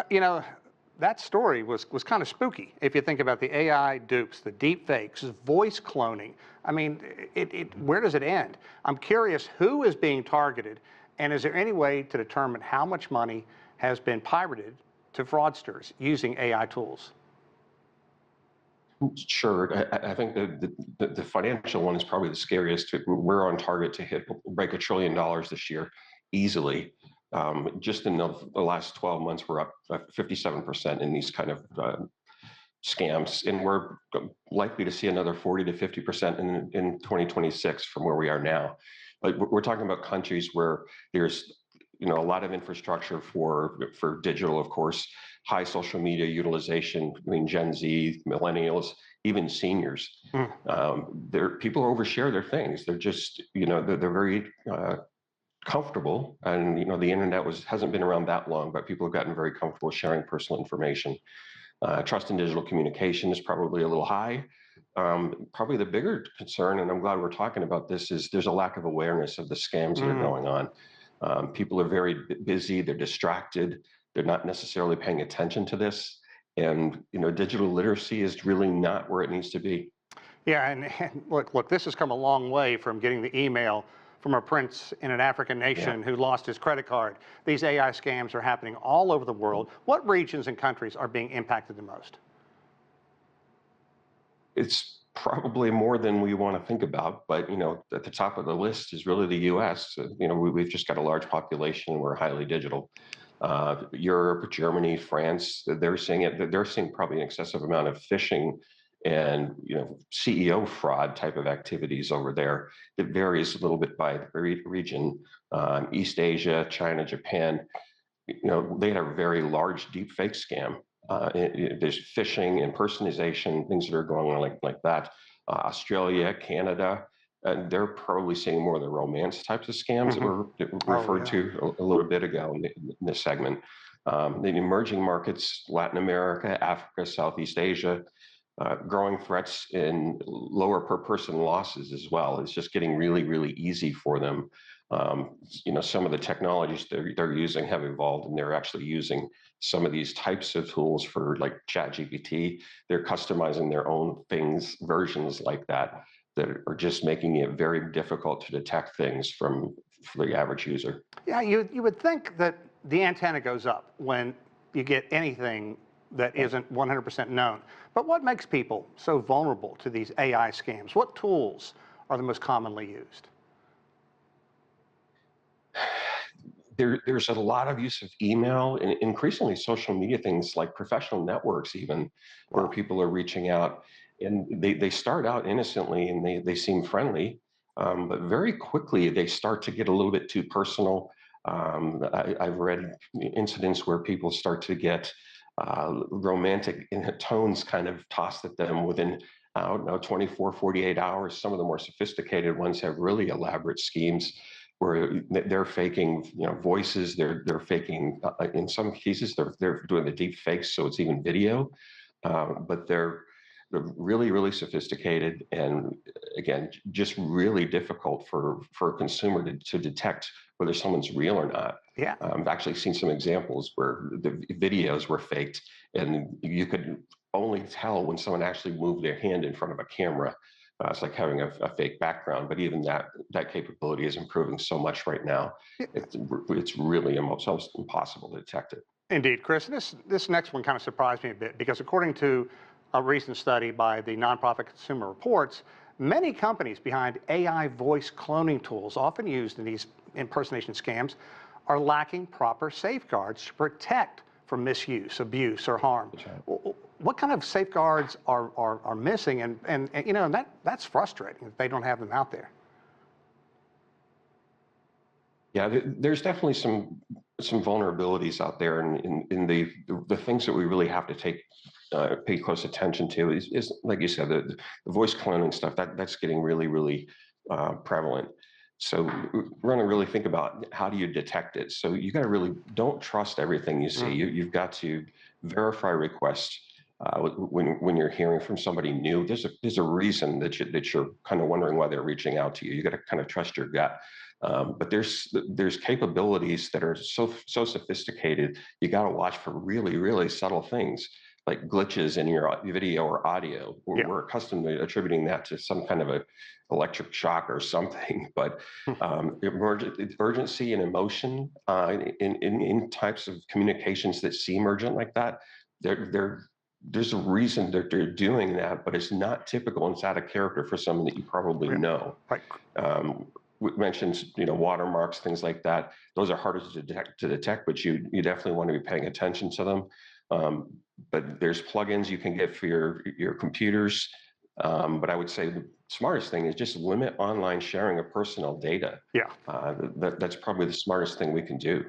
You know, that story was kind of spooky if you think about the AI dupes, the deep fakes, voice cloning. I mean, where does it end? I'm curious who is being targeted, and is there any way to determine how much money has been pirated to fraudsters using AI tools? Sure. I think the financial one is probably the scariest. We're on target to break $1 trillion this year easily. Just in the last 12 months, we're up 57% in these kind of scams, and we're likely to see another 40 to 50% in 2026 from where we are now. But we're talking about countries where there's a lot of infrastructure for digital, of course, high social media utilization between Gen Z, millennials, even seniors. People overshare their things. They're just they're very comfortable, and the internet hasn't been around that long, but people have gotten very comfortable sharing personal information. Trust in digital communication is probably a little high. Probably the bigger concern, and I'm glad we're talking about this, is there's a lack of awareness of the scams that are going on. People are very busy, they're distracted, they're not necessarily paying attention to this. And digital literacy is really not where it needs to be. Yeah, and look, this has come a long way from getting the email from a prince in an African nation who lost his credit card. These AI scams are happening all over the world. What regions and countries are being impacted the most? It's probably more than we want to think about, but at the top of the list is really the U.S. We've just got a large population. We're highly digital. Europe, Germany, France, they're seeing it. They're seeing probably an excessive amount of phishing and CEO fraud type of activities over there. It varies a little bit by region. East Asia, China, Japan, they had a very large deep fake scam. There's phishing and personalization, things that are going on like that. Australia, Canada, and they're probably seeing more of the romance types of scams that were referred to a little bit ago in this segment. The emerging markets, Latin America, Africa, Southeast Asia, growing threats in lower per person losses as well. It's just getting really, really easy for them. Some of the technologies they're using have evolved, and they're actually using some of these types of tools for like ChatGPT. They're customizing their own versions like that are just making it very difficult to detect things for the average user. Yeah, you would think that the antenna goes up when you get anything that isn't 100% known. But what makes people so vulnerable to these AI scams? What tools are the most commonly used? There's a lot of use of email and increasingly social media, things like professional networks even, where people are reaching out, and they start out innocently and they seem friendly, but very quickly they start to get a little bit too personal. I've read incidents where people start to get romantic tones kind of tossed at them within, I don't know, 24, 48 hours. Some of the more sophisticated ones have really elaborate schemes where they're faking, voices. They're faking. In some cases, they're doing the deep fakes, so it's even video. But they're really, really sophisticated, and again, just really difficult for a consumer to detect whether someone's real or not. Yeah. I've actually seen some examples where the videos were faked, and you could only tell when someone actually moved their hand in front of a camera. It's like having a fake background, but even that capability is improving so much right now. It's really almost impossible to detect it. Indeed, Chris. This next one kind of surprised me a bit because according to a recent study by the nonprofit Consumer Reports, many companies behind AI voice cloning tools often used in these impersonation scams are lacking proper safeguards to protect from misuse, abuse, or harm. Right. What kind of safeguards are missing? And that's frustrating if they don't have them out there. Yeah, there's definitely some vulnerabilities out there, and in the things that we really have to pay close attention to is like you said, the voice cloning stuff that's getting really, really prevalent. So we're going to really think about how do you detect it. So you got to really don't trust everything you see. You've got to verify requests. When you're hearing from somebody new, there's a reason that you're kind of wondering why they're reaching out to you. You got to kind of trust your gut. But there's capabilities that are so sophisticated. You got to watch for really subtle things like glitches in your video or audio. Yeah. We're accustomed to attributing that to some kind of a electric shock or something, but urgency and emotion in types of communications that seem urgent like that, there's a reason that they're doing that, but it's not typical. And it's out of character for someone that you probably Yeah. know. Right. We mentioned, watermarks, things like that. Those are harder to detect, but you definitely want to be paying attention to them. But there's plugins you can get for your computers. But I would say the smartest thing is just limit online sharing of personal data. Yeah. That's probably the smartest thing we can do.